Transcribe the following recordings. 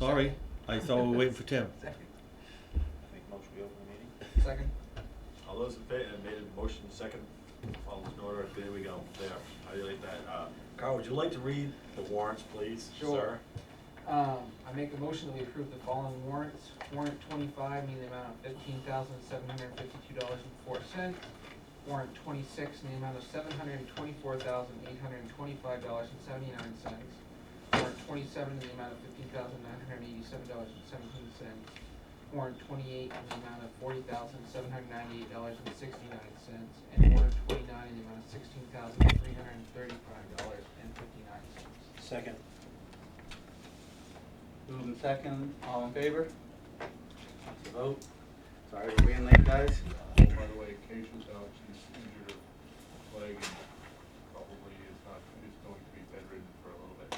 Sorry, I thought we were waiting for Tim. Second. Make a motion, we open the meeting. Second. All those in favor, made a motion second, all those in order, there we go, there, how do you like that? Carl, would you like to read the warrants, please, Sure. sir? I make a motion that we approve the following warrants. Warrant 25 in the amount of $15,752.04. Warrant 26 in the amount of $724,825.79. Warrant 27 in the amount of $15,987.17. Warrant 28 in the amount of $40,798.69. And warrant 29 in the amount of $16,335.59. Second. Moving second, all in favor? That's a vote. Sorry for being late, guys. By the way, Keisha's out, she's injured her leg and probably is going to be bedridden for a little bit.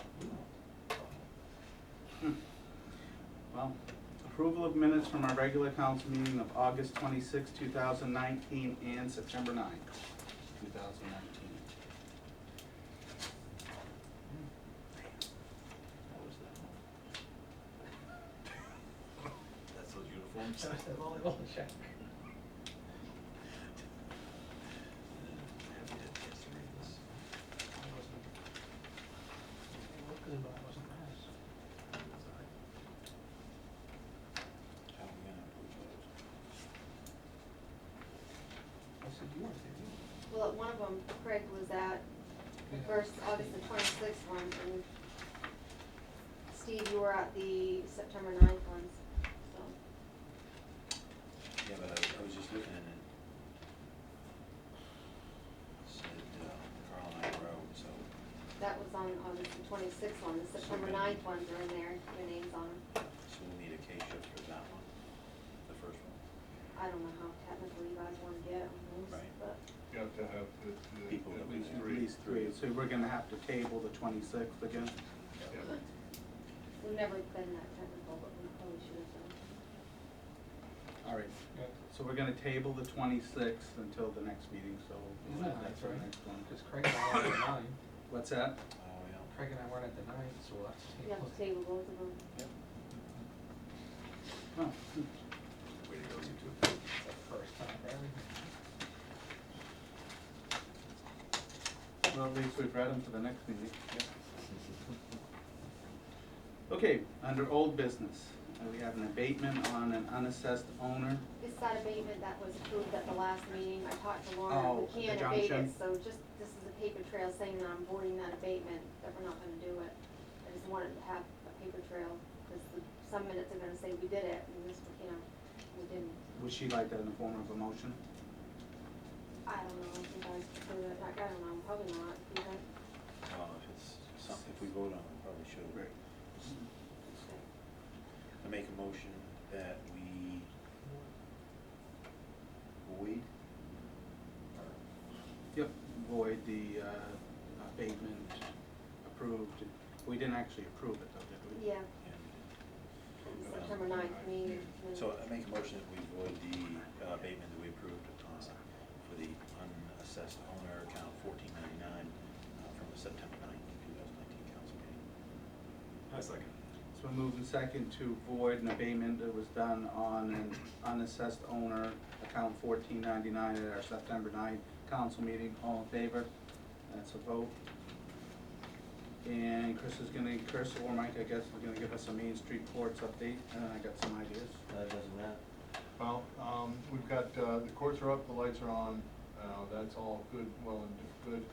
Well, approval of minutes from our regular council meeting of August 26, 2019 and September 9, 2019. That's those uniforms? That was that volleyball check. How are we gonna approve those? I said you weren't there. Well, one of them, Craig was at the first, August the 26th one, and Steve, you were at the September 9th ones, so. Yeah, but I was just looking at it. Said, Carl and I wrote, so. That was on August the 26th one, the September 9th ones are in there, your names on them. So we'll need a case shift for that one, the first one. I don't know how technical you guys wanna get on those, Right. but You have to have People at that least we- At three. least three, so we're gonna have to table the 26th again. Yeah. we've never been that technical, but we probably should have done. All right, Yep. so we're gonna table the 26th until the next meeting, so. Isn't that that's nice, our right? next one. Because Craig and I weren't at the 9. What's that? Oh, yeah. Craig and I weren't at the 9, so we'll have to You have to table both of them. Yep. Oh, Way to go, you two. It's the first time for everything. well, at least we've read them for the next meeting. Okay, under old business, we have an abatement on an unassessed owner. It's that abatement that was approved at the last meeting, I talked to Lauren, Oh, we the can't abate junction. it, so just, this is a paper trail saying that I'm voiding that abatement, that we're not gonna do it. I just wanted to have a paper trail, because some minutes are gonna say we did it, and this, you know, we didn't. Would she like that in the form of a motion? I don't know if you guys prefer that, I don't know, probably not, do you think? Well, if it's something, if we vote on it, we probably should. Right. I make a motion that we void, or, Yep, void the abatement approved. We didn't actually approve it though, did we? Yeah, and, September 9th meeting. so I make a motion that we void the abatement that we approved for the unassessed owner account 1499 from the September 9th, 2019 council meeting. I second. So we're moving second to void an abatement that was done on an unassessed owner account 1499 at our September 9th council meeting. All in favor? That's a vote. And Chris or Mike, I guess, is gonna give us a Main Street Courts update, and I got some ideas. That doesn't matter. Well, we've got, the courts are up, the lights are on, that's all good, well and good.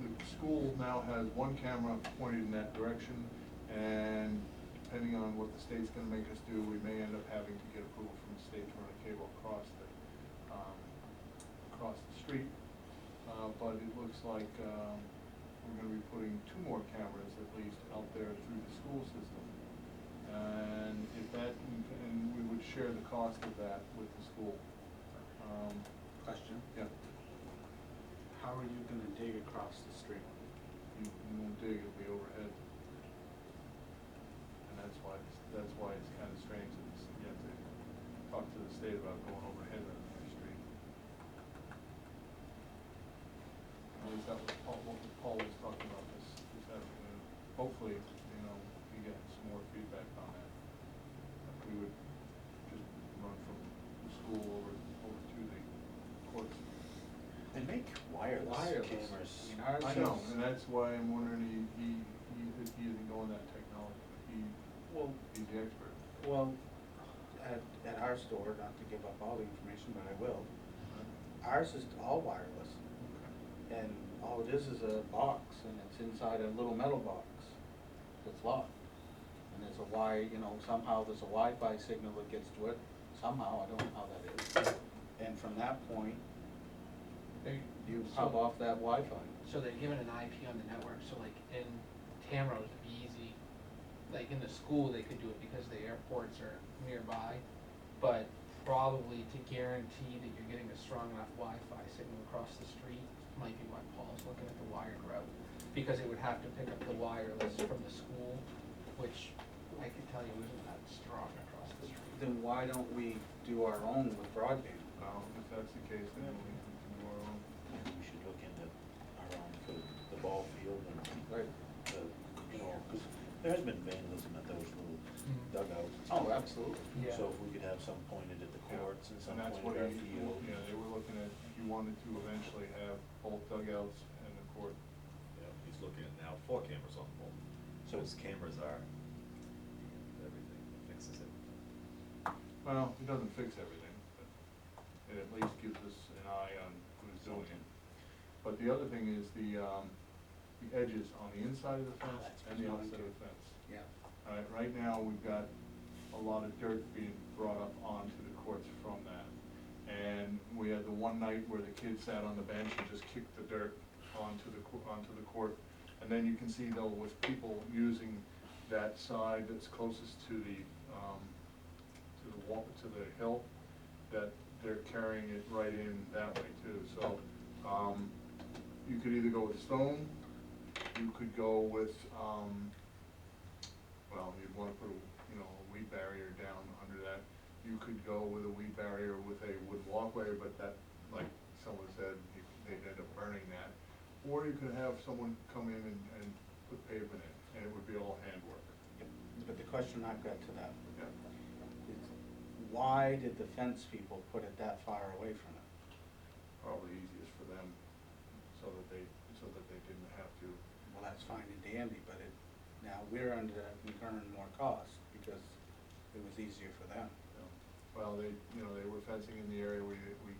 The school now has one camera pointed in that direction, and depending on what the state's gonna make us do, we may end up having to get approval from the state to run a cable across the street. But it looks like, we're gonna be putting 2 more cameras at least out there through the school system. And if that, and we would share the cost of that with the school. Question? Yeah, How are you gonna dig across the street? you won't dig, it'll be overhead. And that's why it's kind of strange that you have to talk to the state about going overhead on the street. At least that was Paul was talking about this afternoon. Hopefully, you know, we get some more feedback on that. We would just run from the school over to the courts. They make wireless Wireless. cameras. I mean, ours I know, is- and that's why I'm wondering, he isn't going that technology, Well, he's the expert. well, at our store, not to give up all the information, but I will, ours is all wireless. And all it is a box, and it's inside a little metal box that's locked. And there's a somehow there's a Wi-Fi signal that gets to it, somehow, I don't know how that is. And from that point, you hop off that Wi-Fi. So they're given an IP on the network, so like in Tamrose, it'd be easy, like in the school, they could do it because the airports are nearby. But probably to guarantee that you're getting a strong enough Wi-Fi signal across the street, might be why Paul's looking at the wired route. Because it would have to pick up the wireless from the school, which I can tell you isn't that strong across the street. Then why don't we do our own with broadband? Well, if that's the case, then we can do our own. Maybe we should look into our own for the ball field and Right. because there has been vandalism at those little dugouts. Oh, absolutely. Yeah. So if we could have some pointed at the courts and some that's pointed what at our field. yeah, they were looking at, he wanted to eventually have both dugouts and the court. Yeah, he's looking at now 4 cameras on the pole. So his cameras are everything, fixes it. Well, it doesn't fix everything, but it at least gives us an eye on who's doing it. But the other thing is the edges on the inside of the fence and the outside of the fence. Yeah. All right, right now, we've got a lot of dirt being brought up onto the courts from that. And we had the one night where the kids sat on the bench and just kicked the dirt onto the court. And then you can see though, with people using that side that's closest to the wall, to the hill, that they're carrying it right in that way too. So, you could either go with stone, you could go with, well, you'd wanna put a weed barrier down under that. You could go with a weed barrier with a wood walkway, but that, like someone said, they'd end up burning that. Or you could have someone come in and put pavement in, and it would be all handwork. But the question I've got to that Yeah. is, why did the fence people put it that far away from it? Probably easiest for them, so that they didn't have to. Well, that's fine and dandy, but now we're incurring more cost because it was easier for them. Well, they were fencing in the area we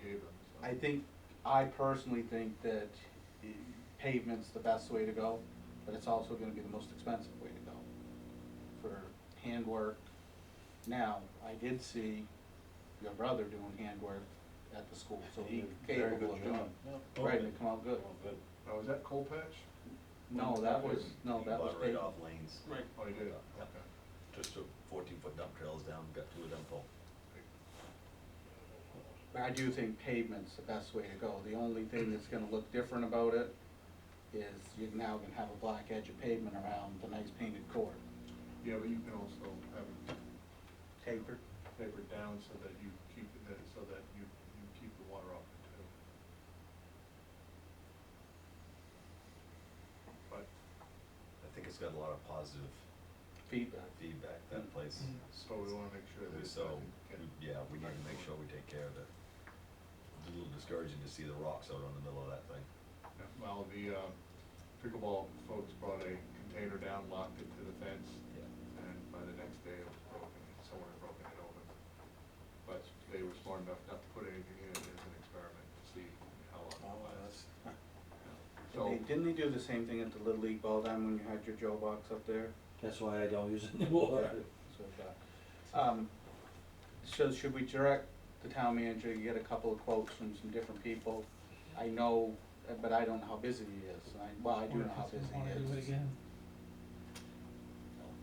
gave them, so. I personally think that pavement's the best way to go, but it's also gonna be the most expensive way to go for handwork. Now, I did see your brother doing handwork at the school, so he's Very capable good of doing job. it. Yeah. Right, and it come out good. Oh, good. Now, was that coal patch? No, that was He bought right pavement. off lanes. Right. Oh, you did, Yeah. okay. Just took 14-foot dump trails down, got to a dump hole. But I do think pavement's the best way to go. The only thing that's gonna look different about it is you're now gonna have a black edge of pavement around the nice painted court. Yeah, but you can also have it Tapered. tapered down so that you keep it, so that you keep the water off it too. But, I think it's got a lot of positive Feedback. feedback, that place. so we wanna make sure that it So, doesn't get. yeah, we need to make sure we take care of it. It's a little discouraging to see the rocks out on the middle of that thing. Yeah, well, the pickleball folks brought a container down, locked it to the fence, Yeah. and by the next day it was broken, someone had broken it open. But they were smart enough not to put anything in it as an experiment to see how long Oh, it lasts. that's, So, Didn't they do the same thing at the Little League ball diamond when you had your Joe box up there? That's why I don't use it anymore. So should we direct the town manager to get a couple of quotes from some different people? I know, but I don't know how busy he is. I do know how busy he is.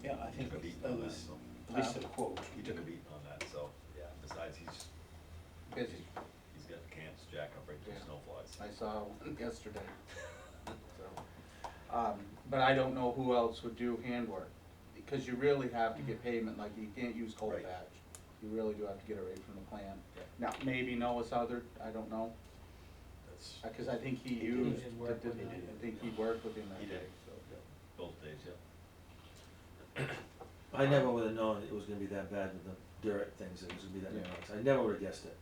yeah, I think Took a beat at on that, least, so. at least a quote. He took a beat on that, so, yeah, besides, Busy. he's got the camps jack up right to Yeah. snowflies. I saw one yesterday. So, but I don't know who else would do handwork, because you really have to get pavement, like you can't use coal Right. patch. You really do have to get it right from the plan. Yeah. Now, maybe Noah Southard, I don't know, That's, because I think he He used, did work with him. I think he worked with him that He day, did. so. both days, yeah. I never would've known it was gonna be that bad with the dirt things, it was gonna be that many Yeah. months, I never would've guessed it,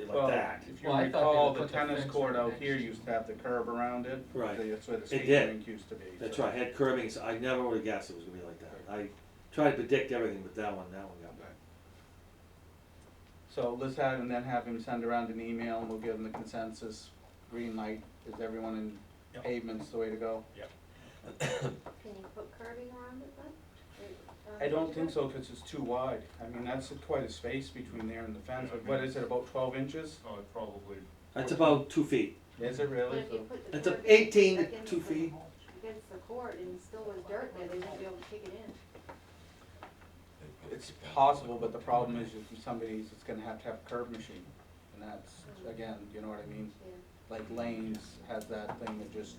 Well, like that. if you Well, I thought they recall, would the put the tennis fence court right out next here to- used to have the curb around it. Right. That's where the It skating did. rink used to be. That's so- right, had curbing, so I never would've guessed it was gonna be like that, I tried to predict everything, but that one got me. So let's have, and then have him send around an email, and we'll give him the consensus, green light, is everyone in Yep. pavements the way to go? Yep. Can you put curbing around it then? I don't think so, cause it's too wide, I mean, that's quite a space between there and the fence, but what is it, about 12 inches? Oh, it's probably. That's about 2 feet, Is it But really? if you put the It's a curbing 18 to against 2 the- feet. Against the court and still was dirt there, they wouldn't be able to kick it in. It's possible, but the problem is if somebody's, it's gonna have a curb machine, and that's, again, you know what I mean? Yeah. Like Lane's has that thing that just,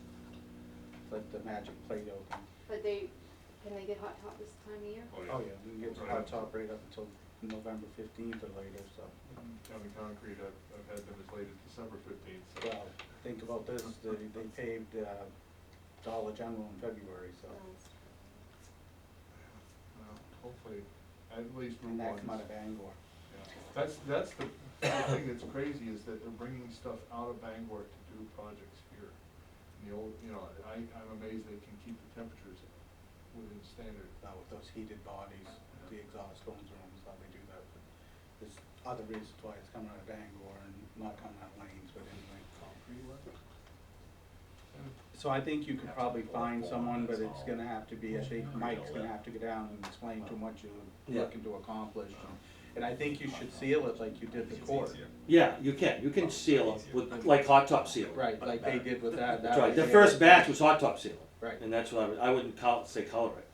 like the magic Play-Doh thing. But can they get hot top this time of year? Oh, yeah, we can get hot top right up until November 15th or later, so. County Concrete, I've had them as late as December 15th, so. Well, think about this, they paved Dollar General in February, so. Well, hopefully, at least And Route that come out 1's. of Bangor. Yeah. That's the thing that's crazy is that they're bringing stuff out of Bangor to do projects here. And the old, I'm amazed they can keep the temperatures within standard. With those heated bodies, the exhaust going through them, is how they do that. But there's other reasons why it's coming out of Bangor and not coming out of Lanes, but anyway. So I think you could probably find someone, but it's gonna have to be, I think Mike's gonna have to go down and explain to him what you're Yeah. looking to accomplish. And I think you should seal it like you did the court. Yeah, you can seal it with, like hot top seal. Right, like they did with that. That's that right, way the they- first batch was hot top sealing. Right. And that's what I wouldn't say color it,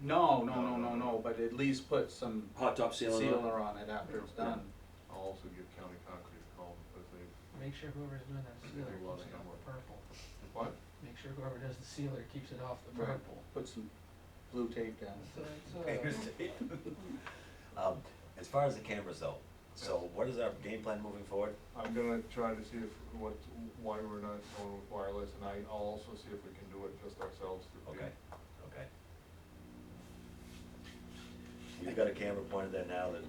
No, but at least put some hot top sealing on it. sealer on it after it's done. I'll also give County Concrete a call because they, Make sure whoever's doing that sealer There's a lot keeps of it off handwork. the purple. what? Make sure whoever does the sealer keeps it off the Right. purple. Put some blue tape down. As far as the cameras though, so what is our game plan moving forward? I'm gonna try to see why we're not going with wireless, and I'll also see if we can do it just ourselves through. Okay, okay. We've got a camera pointed there now that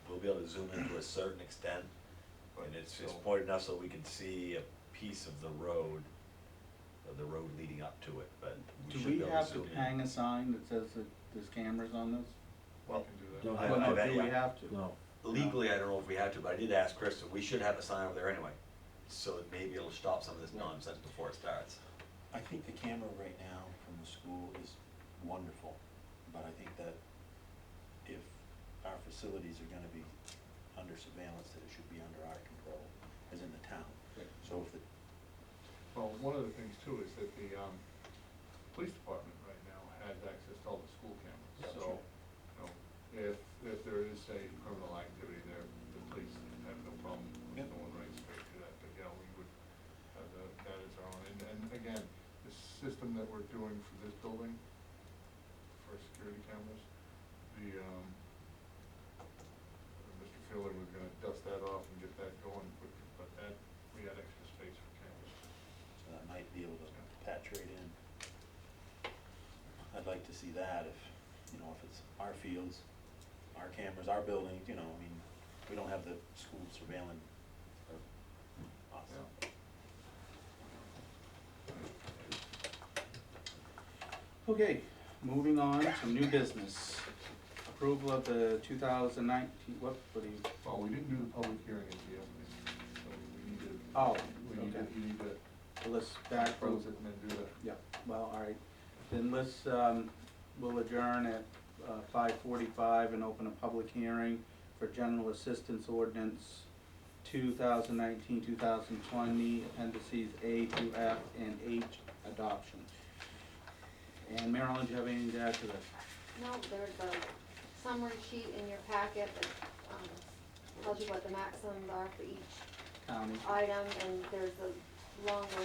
we'll be able to zoom in to a certain extent, and it's pointed enough so we can see a piece of the road leading up to it, but we Do should we be able have to to zoom in. hang a sign that says that there's cameras on this? We can do that. Don't I- have Well, no, bet do you- we have to? No. Legally, I don't know if we have to, but I did ask Chris, we should have a sign over there anyway, so that maybe it'll stop some of this nonsense before it starts. I think the camera right now from the school is wonderful, but I think that if our facilities are gonna be under surveillance, that it should be under our control, as in the town. So if the, Well, one of the things too is that the, police department right now has access to all the school cameras, so, if there is a criminal activity there, the police have no problem with going right straight to that, but we would have that as our own, and again, the system that we're doing for this building, for security cameras, Mr. Fuller was gonna dust that off and get that going, but that, we got extra space for cameras. so that might be able to patch right in. I'd like to see that if it's our fields, our cameras, our buildings, I mean, we don't have the school surveilling us. Okay, moving on to new business. Approval of the 2019, what do you, Well, we didn't do the public hearing at the opening, so we need to. Oh, You okay. need to let's back. close it and then do that. Yeah, well, all right, then let's, we'll adjourn at 5:45 and open a public hearing for general assistance ordinance 2019, 2020, appendices A through F and H adoption. And Marilyn, do you have anything to add to this? No, there's a summary sheet in your packet that, tells you what the maximums are for each County? item, and there's a longer,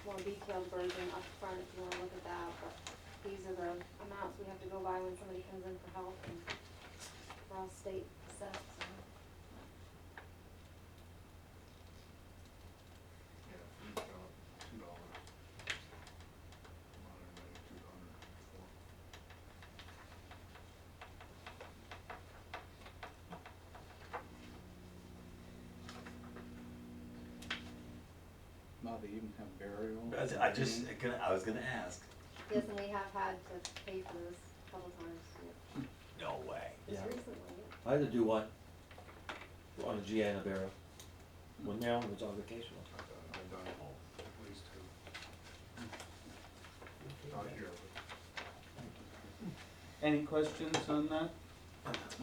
more detailed version up front if you wanna look at that, but these are the amounts we have to go by when somebody comes in for help, and we're all state assessed, so. Yeah, we've got $2. $204. Oh, they even have burial? I was gonna ask. Yes, and we have had to pay for this a couple times, yeah. No way. Just Yeah. recently, yeah. I had to do one on a GA and a barrel, when Marilyn was on vacation. I've done at least two. Not here, Any questions on that?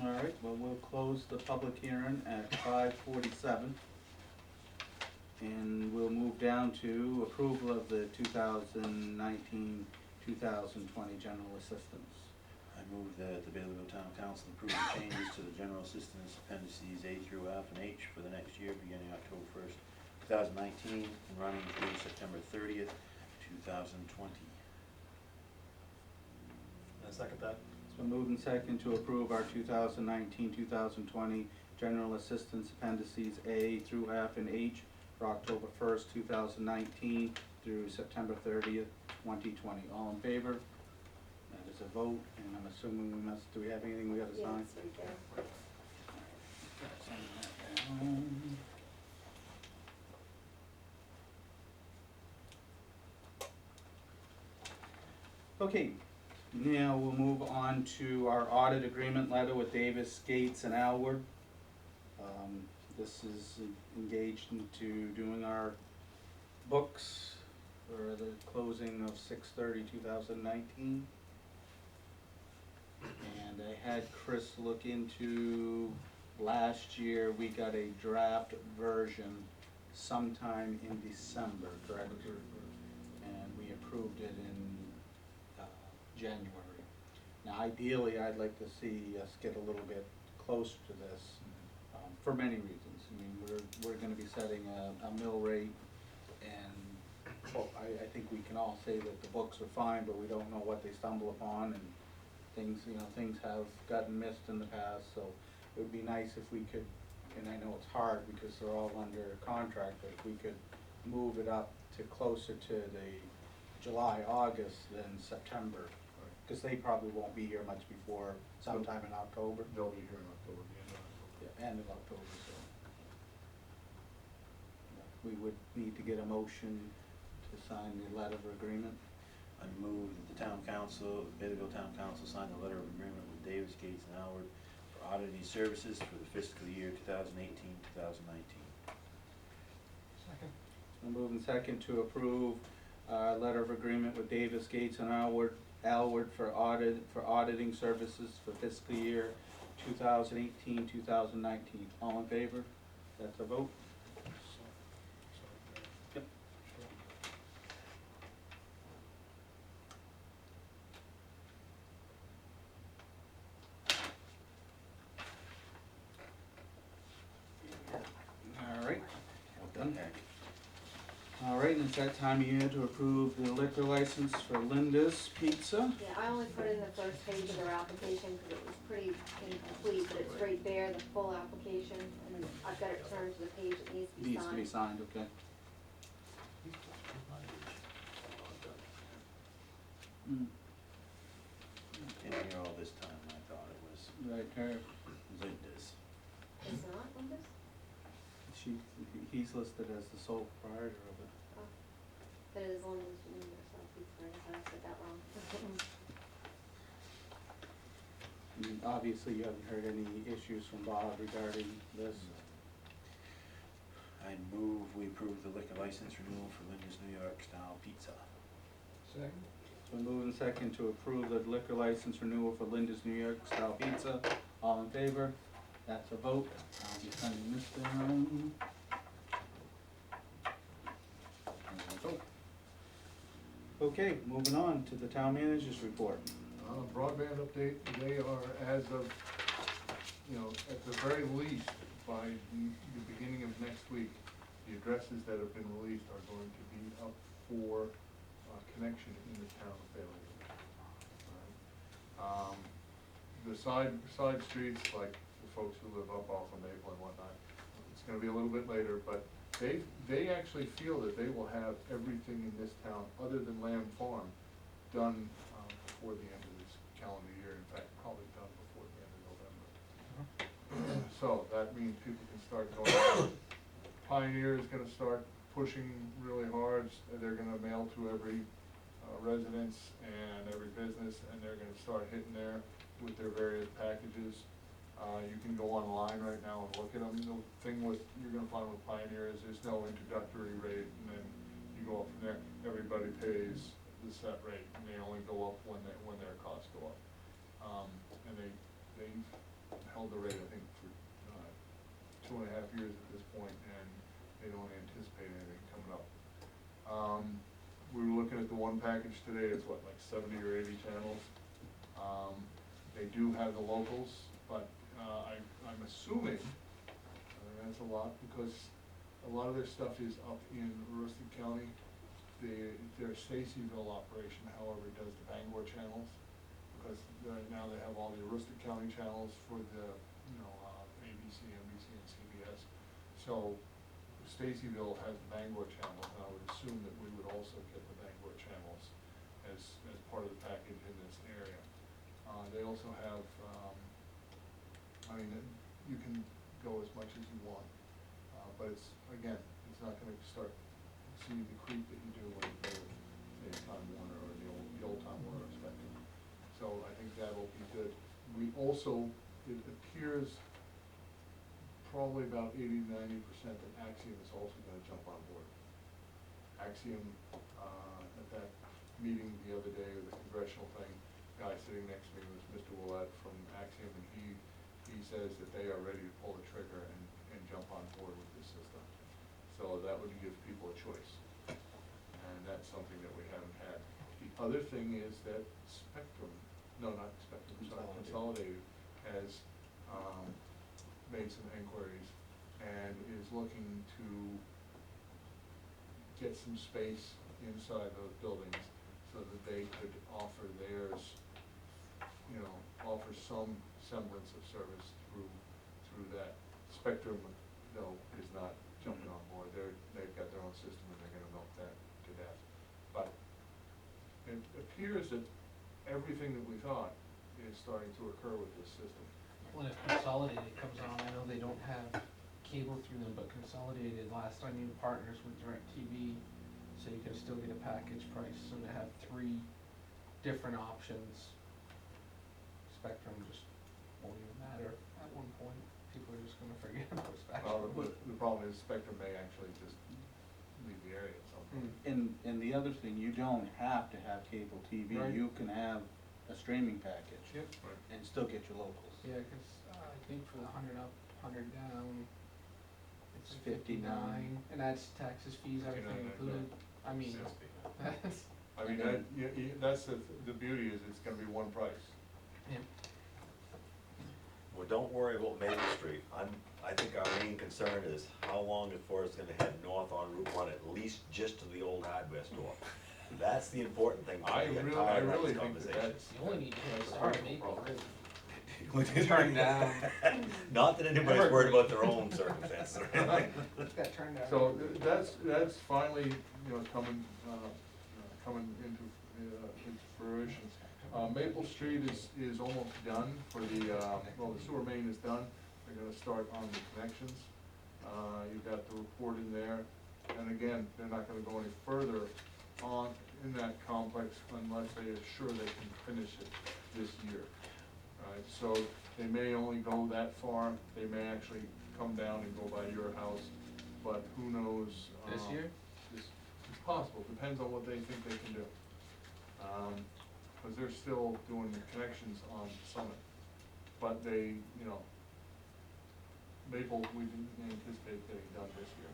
All right, well, we'll close the public hearing at 5:47. And we'll move down to approval of the 2019-2020 general assistance. I move that the Baileyville Town Council approve the changes to the general assistance appendices A through F and H for the next year, beginning October 1st, 2019, and running through September 30th, 2020. I second that. It's been moved and second to approve our 2019-2020 general assistance appendices A through F and H for October 1st, 2019 through September 30th, 2020. All in favor? That is a vote, and I'm assuming we must, do we have anything we gotta Yeah, sign? it's right there. Sign that down. Okay, now we'll move on to our audit agreement letter with Davis, Gates, and Alward. This is engaged into doing our books for the closing of 6/30/2019. And I had Chris look into, last year, we got a draft version sometime in December, correct? And we approved it in January. Now ideally, I'd like to see us get a little bit closer to this, for many reasons. I mean, we're gonna be setting a mill rate, and, well, I think we can all say that the books are fine, but we don't know what they stumble upon, and things, things have gotten missed in the past, so it would be nice if we could, and I know it's hard because they're all under contract, but if we could move it up to closer to the July, August than September, because they probably won't be here much before sometime in October. they'll be here in October, the end of October. Yeah, end of October, so. We would need to get a motion to sign the letter of agreement. I move that the town council, Baileyville Town Council sign the letter of agreement with Davis, Gates, and Howard for auditing services for the fiscal year 2018-2019. Second. We'll move in second to approve letter of agreement with Davis, Gates, and Alward for auditing services for fiscal year 2018-2019. All in favor? That's a vote? Yep. All right, done. All right, and it's that time of year to approve the liquor license for Linda's Pizza. Yeah, I only put in the first page of their application because it was pretty incomplete, but it's right there, the full application, and I've got it turned to the page that needs to be Needs to be signed. signed, okay. In here all this time, I thought it was Right, her, Linda's. It's not Linda's? he's listed as the sole proprietor of it. Oh, but it is Linda's, so please, sorry, I said that wrong. And obviously, you haven't heard any issues from Bob regarding this. I move we approve the liquor license renewal for Linda's New York Style Pizza. Second. It's been moved and second to approve the liquor license renewal for Linda's New York Style Pizza. All in favor? That's a vote. I'll be sending this down. Okay, moving on to the town manager's report. Broadband update, they are as of, at the very least, by the beginning of next week, the addresses that have been released are going to be up for connection in the town of Baileyville. All right. The side streets, like the folks who live up off of Maple and whatnot, it's gonna be a little bit later, but they actually feel that they will have everything in this town, other than Lamb Farm, done before the end of this calendar year, in fact, probably done before the end of November. So that means people can start going, Pioneer is gonna start pushing really hard. They're gonna mail to every residence and every business, and they're gonna start hitting there with their various packages. You can go online right now and look at them. The thing with, you're gonna find with Pioneer is there's no introductory rate, and then you go up from there. Everybody pays the set rate, and they only go up when their costs go up. And they've held the rate, I think, for 2.5 years at this point, and they don't anticipate anything coming up. We were looking at the one package today, it's what, like 70 or 80 channels? They do have the locals, but I'm assuming, that's a lot, because a lot of their stuff is up in Aroostook County. Their Stacyville operation, however, does the Bangor channels, because right now they have all the Aroostook County channels for the, ABC, NBC, and CBS. So Stacyville has the Bangor channels, and I would assume that we would also get the Bangor channels as part of the package in this area. They also have, you can go as much as you want, but it's, again, it's not gonna start seeing the creep that you do when you go with, say, Time Warner or the old Time Warner Spectrum. So I think that'll be good. We also, it appears probably about 80–90% that Axiom is also gonna jump on board. Axiom, at that meeting the other day, the congressional thing, guy sitting next to me was Mr. Willett from Axiom, and he says that they are ready to pull the trigger and jump on board with this system. So that would give people a choice, and that's something that we haven't had. The other thing is that Consolidated has made some inquiries and is looking to get some space inside those buildings so that they could offer theirs, offer some semblance of service through that. Spectrum, though, is not jumping on board. They've got their own system, and they're gonna milk that to death. But it appears that everything that we thought is starting to occur with this system. When if Consolidated comes on, I know they don't have cable through them, but Consolidated, last time you partners with DirecTV, so you can still get a package price, so to have 3 different options, Spectrum just won't even matter at one point. People are just gonna forget about Spectrum. Well, the problem is Spectrum may actually just leave the area at some point. And the other thing, you don't have to have cable TV, Right. you can have a streaming package. Yep. Right. And still get your locals. Yeah, 'cause I think for the 100 up, 100 down, it's It's 59. and that's taxes, fees, everything 59, included. I mean, that's, I mean, that's the beauty is it's gonna be one price. yeah. Well, don't worry about Maple Street. I think our main concern is how long before it's gonna head north on Route 1, at least just to the old hardware store. That's the important thing. I We get really tired of think these that conversations. You only need to hit That's start a Maple, problem. really. Turn down. Not that anybody's worried about their own circumstances or anything. Got turned down. So that's finally, coming into fruition. Maple Street is almost done for the sewer main is done. They're gonna start on the connections. You've got the report in there, and again, they're not gonna go any further on in that complex unless they are sure they can finish it this year. Right, so they may only go that far, they may actually come down and go by your house, but who knows? This year? It's possible, depends on what they think they can do. Cause they're still doing the connections on Summit, but they, Maple, we didn't anticipate getting done this year,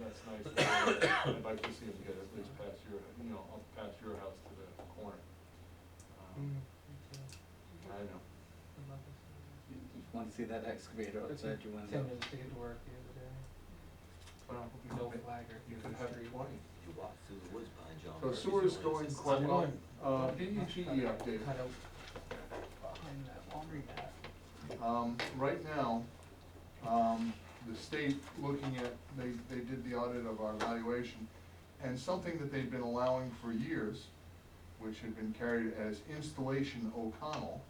that's nice. I'd like to see them get at least past up past your house to the corner. I know. You wanna see that excavator outside your 10 window? minutes to get to work the other day. Well, No flagger. You could have 20. You walk through the woods behind John. So Murphy's, sewer's you going only- quite well. I'm DEG update. Cut out behind that laundry mat. Right now, the state looking at, they did the audit of our valuation, and something that they've been allowing for years, which had been carried as installation O'Connell,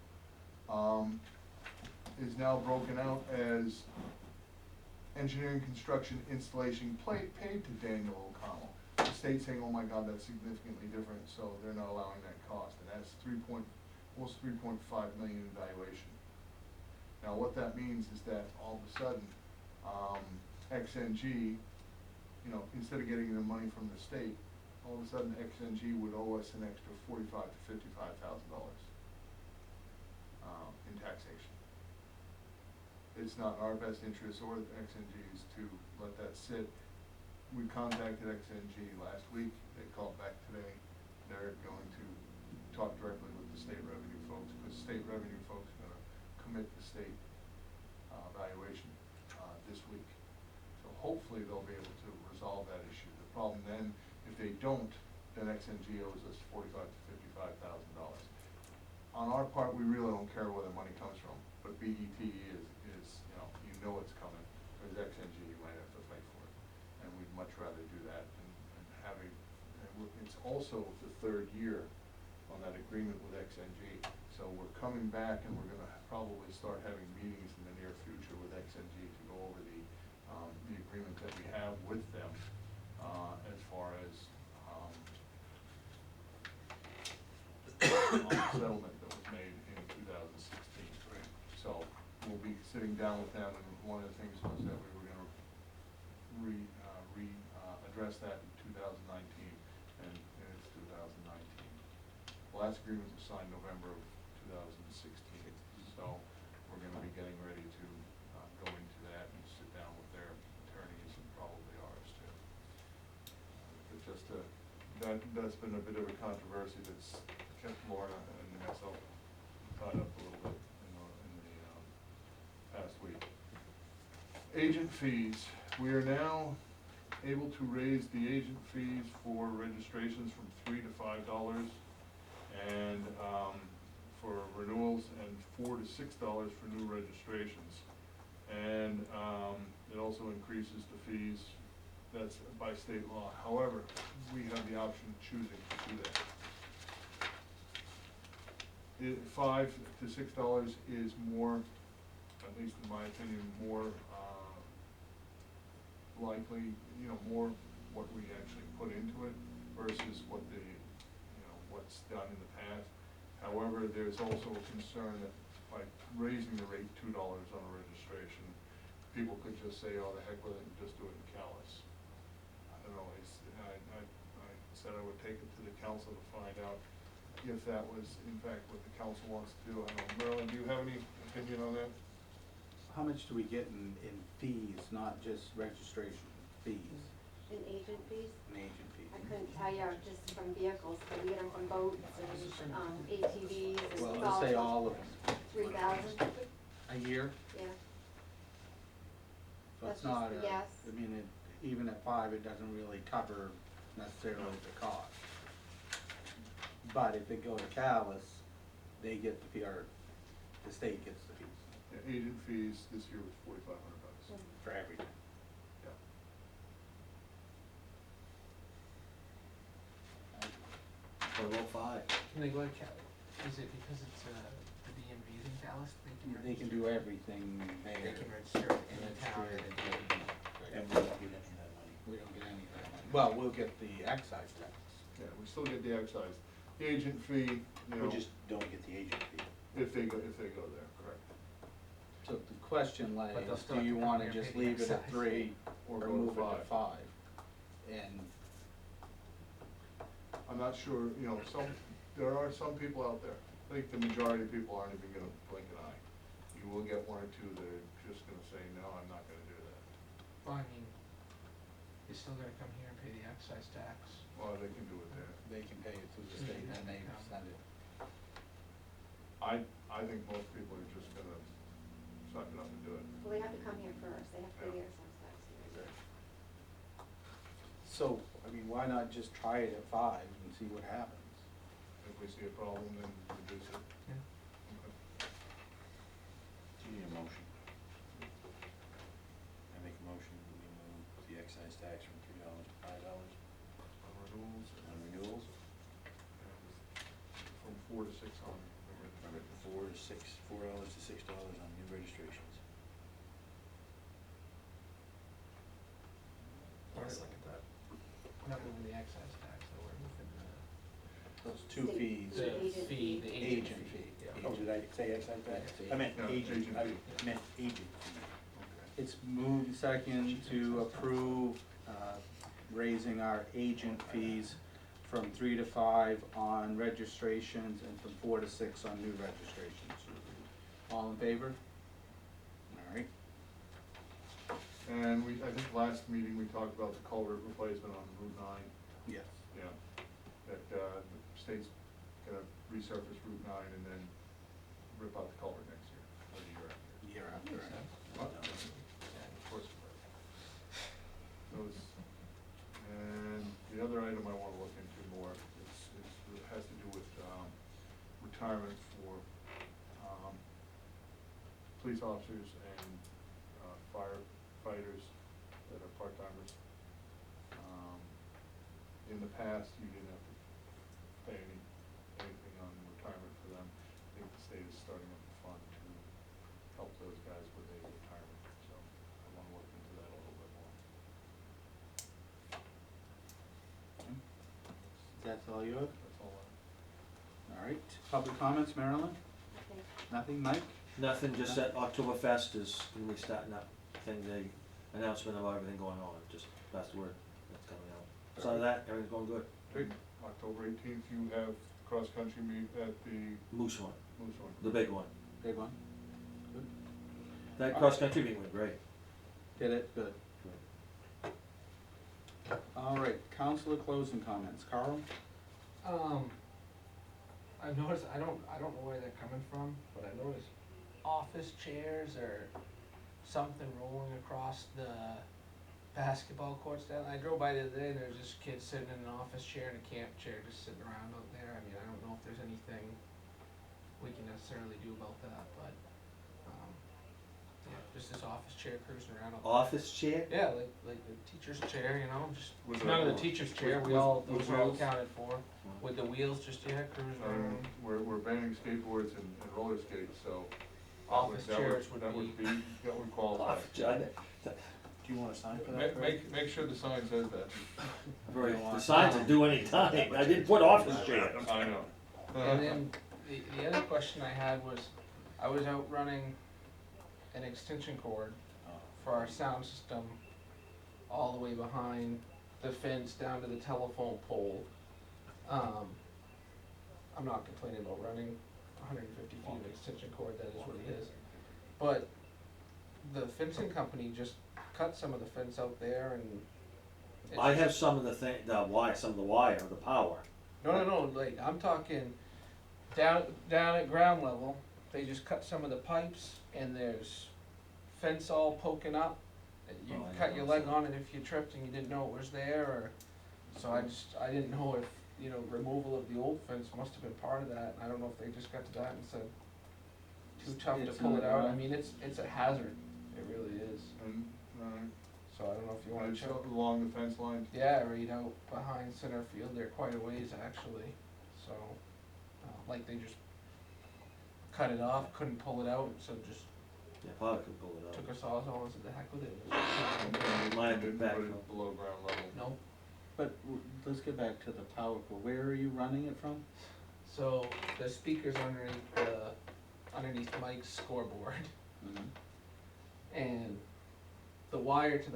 is now broken out as engineering, construction, installation, paid to Daniel O'Connell. The state's saying, oh my God, that's significantly different, so they're not allowing that cost, and that's almost 3.5 million in valuation. Now, what that means is that all of a sudden, XNG, you know, instead of getting the money from the state, all of a sudden XNG would owe us an extra $45,000 to $55,000 in taxation. It's not in our best interest or XNG's to let that sit. We contacted XNG last week, they called back today, they're going to talk directly with the state revenue folks, because state revenue folks are gonna commit the state valuation this week. So hopefully they'll be able to resolve that issue. The problem then, if they don't, then XNG owes us $45,000 to $55,000. On our part, we really don't care where the money comes from, but BET is you know it's coming, because XNG, you might have to fight for it. And we'd much rather do that and have it's also the third year on that agreement with XNG. So we're coming back and we're gonna probably start having meetings in the near future with XNG to go over the agreement that we have with them, as far as, on the settlement that was made in 2016. So we'll be sitting down with them, and one of the things was that we were gonna address that in 2019, and it's 2019. The last agreement was signed November of 2016, so we're gonna be getting ready to go into that and sit down with their attorneys and probably ours too. But just that's been a bit of a controversy that's kept Lorna and myself tied up a little bit in the past week. Agent fees. We are now able to raise the agent fees for registrations from $3 to $5, and for renewals, and $4 to $6 for new registrations. And it also increases the fees. That's by state law. However, we have the option of choosing to do that. $5 to $6 is more, at least in my opinion, more likely, more what we actually put into it versus what what's done in the past. However, there's also a concern that by raising the rate $2 on a registration, people could just say, oh, the heck with it, and just do it in Callis. I don't know, I said I would take it to the council to find out if that was in fact what the council wants to do. I don't know, Marilyn, do you have any opinion on that? How much do we get in fees, not just registration fees, In agent fees? in agent fees? I couldn't tell you just from vehicles, but we get them from boats and, ATVs and. Well, let's say all of them. 3,000, A year? yeah. So That's it's not, just the gas. I mean, even at 5, it doesn't really cover necessarily the cost. But if they go to Callis, they get the fee, or the state gets the fees Yeah, agent fees this year was $4,500. for everything. Yeah. What about 5? Can they go to is it because it's, the DMV's in Dallas, They can do everything there. They can register it in the town and then do it. And we don't get any of that money. We don't get any of that money. Well, we'll get the excise tax. Yeah, we still get the excise. The agent fee, We just don't get the agent fee. if they go there, correct. So the question lays, But they'll still do have you to come wanna here and just pay the leave it at excise. 3 Or or go to move it to 5. 5? And I'm not sure, there are some people out there, I think the majority of people aren't even gonna blink an eye. You will get one or two that are just gonna say, no, I'm not gonna do that. Well, I mean, you're still gonna come here and pay the excise tax. Well, they can do it there. they can pay it through the state and they send it. I think most people are just gonna suck it up and do it. Well, they have to come here first, they have to pay the excise tax here. So, I mean, why not just try it at 5 and see what happens? If we see a problem, then reduce it. Yeah. Okay. Do you need a motion? I make a motion, we move the excise tax from $3 to $5 On renewals, on renewals, and from 4 to 6 on the from registration. $4 to $6 on new registrations. I'll second that. We're not moving the excise tax, though, we're moving Those two State. fees. the Agent fee, the fee. agent Agent fee. fee. Yeah. Oh, did I say excise tax? I meant Yeah, agent, agent I fee. meant agent fee. It's moved second to approve, raising our agent fees from 3 to 5 on registrations and from 4 to 6 on new registrations. All in favor? All right. And I think last meeting, we talked about the culvert replacement on Route 9. Yes. Yeah, that, the state's gonna resurface Route 9 and then rip out the culvert next year, or the year after. Year after. Makes sense. What? Yeah, of course it will. Those, and the other item I wanna look into more has to do with, retirement for, police officers and, firefighters that are part-timers. In the past, you didn't have to pay anything on retirement for them. I think the state is starting up a fund to help those guys with a retirement, so I wanna look into that a little bit more. That's all you have? That's all I. All right. Public comments, Marilyn? Okay. Nothing, Mike? Nothing, just that Oktoberfest is gonna be starting up, thing, the announcement of everything going on, just pass the word, that's coming out. So that, everything's going good. Great. October 18th, you have cross-country meet at the Moose one, Moose One. the big one. Big one? Good. That cross-country meeting went great. Did it? Good. All right, councilor closing comments. Carl? I've noticed, I don't know where they're coming from, but I noticed office chairs or something rolling across the basketball courts down. I drove by the other day and there's just kids sitting in an office chair and a camp chair just sitting around out there. I mean, I don't know if there's anything we can necessarily do about that, but, yeah, just this office chair cruising around out there. Office chair? Yeah, like the teacher's chair, you know, just, With none of the- the teacher's chair, with- with those are all wheels? accounted for, with the wheels, just, yeah, cruising around. We're banning skateboards and roller skates, so. Office chairs would that be- that would qualify. Do you want a sign for that? Make sure the sign says that. The signs will do any time, I didn't put office chair. I know. And then the other question I had was, I was out running an extension cord for our sound system all the way behind the fence down to the telephone pole. I'm not complaining about running 150 feet of extension cord, that is what it is. But the fencing company just cut some of the fence out there and. it's I have just- some of the wire, some of the wire, the power. No, like, I'm talking down at ground level, they just cut some of the pipes and there's fence all poking up. You Oh, I cut didn't your know leg that. on it if you tripped and you didn't know it was there, or, so I didn't know if, removal of the old fence must have been part of that. I don't know if they just got to that and said, too tough to It's pull in it the out. I ground. mean, it's a hazard, it really is. And, So I don't know if you wanna and check. along the fence line. Yeah, right out behind center field, they're quite a ways actually, so, like they just cut it off, couldn't pull it out, so just Yeah, power could pull it took out. a sawzall and said the heck with it. And Mine didn't back put up. it below ground level. Nope, But let's get back to the power pole. Where are you running it from? so the speaker's underneath Mike's scoreboard, and the wire to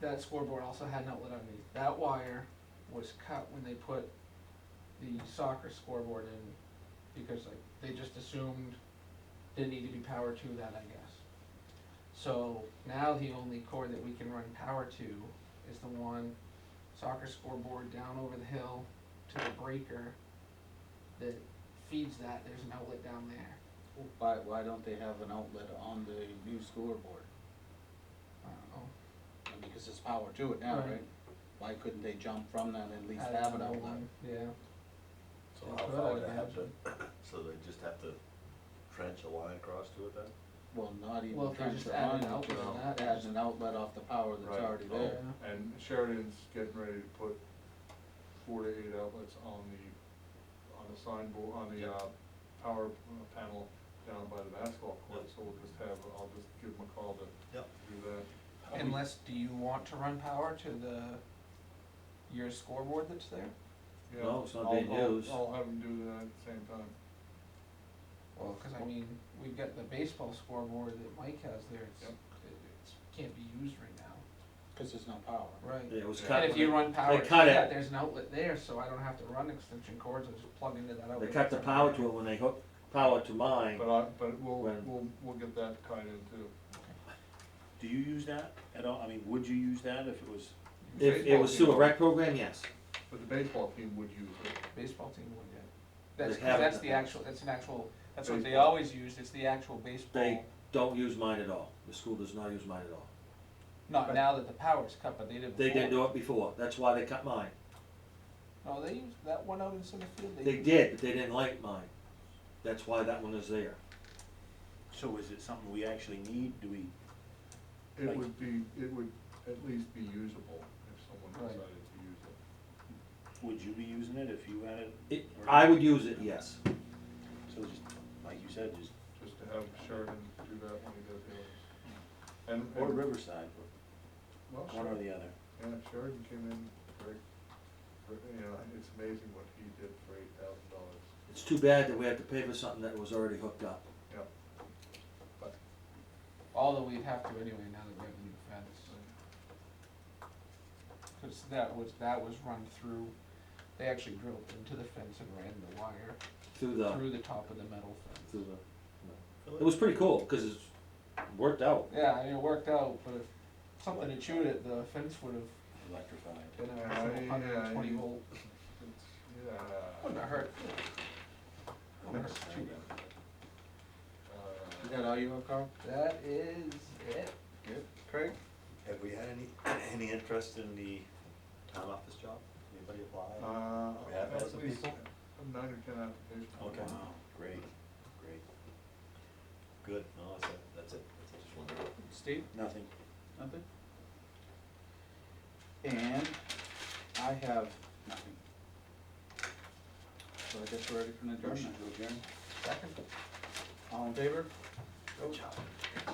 that scoreboard also had an outlet underneath. That wire was cut when they put the soccer scoreboard in, because like, they just assumed didn't need to be powered to that, I guess. So now the only cord that we can run power to is the one soccer scoreboard down over the hill to the breaker that feeds that. There's an outlet down there. Why don't they have an outlet on the new scoreboard? I don't know. I mean, because there's power to it now, Right. right? Why couldn't they jump from that and at least Add have an another outlet? one, yeah. So They how could, far I'd would they have to, imagine. so they just have to trench a line across to it then? Well, not even Well, if they trench just a add an line, outlet just on that, add just- an outlet off the power that's Right. already Oh. there. Yeah. And Sheridan's getting ready to put 4 to 8 outlets on the signboard, on the, power panel down by the basketball court, Yep. so I'll just give them a call to Yep. do that. Unless, do you want to run power to your scoreboard that's there? Yeah, No, it's not being I'll- used. I'll have them do that at the same time. Well, cause I mean, we've got the baseball scoreboard that Mike has there, Yep. it's, can't be used right now. Cause there's no power. Right. Yeah, it was Yeah. cut. And if you run power They to cut that, it, there's an outlet there, so I don't have to run extension cords, I just plug into that outlet. they cut the power to it when they hooked power to mine. But When- we'll get that tied in too. Do you use that at all? I mean, would you use that if it was, If it was through a rec program, yes. But the baseball team would use it. Baseball team would, yeah. That's, They 'cause have it that's in the the past. actual, that's an actual, that's what they Baseball. always used, it's the actual baseball. They don't use mine at all. The school does not use mine at all. Not now that the power's cut, but they did before. They didn't do it before. That's why they cut mine. No, they used that one out in center field, They used- did, but they didn't like mine. That's why that one is there. so is it something we actually need? Do we, It Like- would at least be usable if someone Right. decided to use it. would you be using it if you had it? I would use it, yes. So just, like you said, just, Just to have Sheridan do that when he does the others. or Riverside, Well, one or the other. Yeah, Sheridan came in very, you know, it's amazing what he did for $8,000. It's too bad that we have to pay for something that was already hooked up. Yep. But, Although we'd have to anyway now that we have the new fence. Cause that was run through, they actually drilled into the fence and ran the wire Through through the top of the metal fence. through the, it was pretty cool, cause it's worked out. Yeah, I mean, it worked out, but if something had chewed it, the fence would have Electrified. been Yeah, a couple 120 yeah, volt. it's, yeah. Wouldn't have hurt. Wouldn't have hurt too bad. Is that all you have, Carl? That is it. Good. Craig? Have we had any interest in the town office job? Anybody apply? We have had At some least people? 9 or 10 applications. Okay. Wow, great, great. Good, no, that's it, just wondering. Steve? Nothing. Nothing? And I have nothing. So I guess we're ready for an Motion adjournment. to adjourn? Second. All in favor? Good job.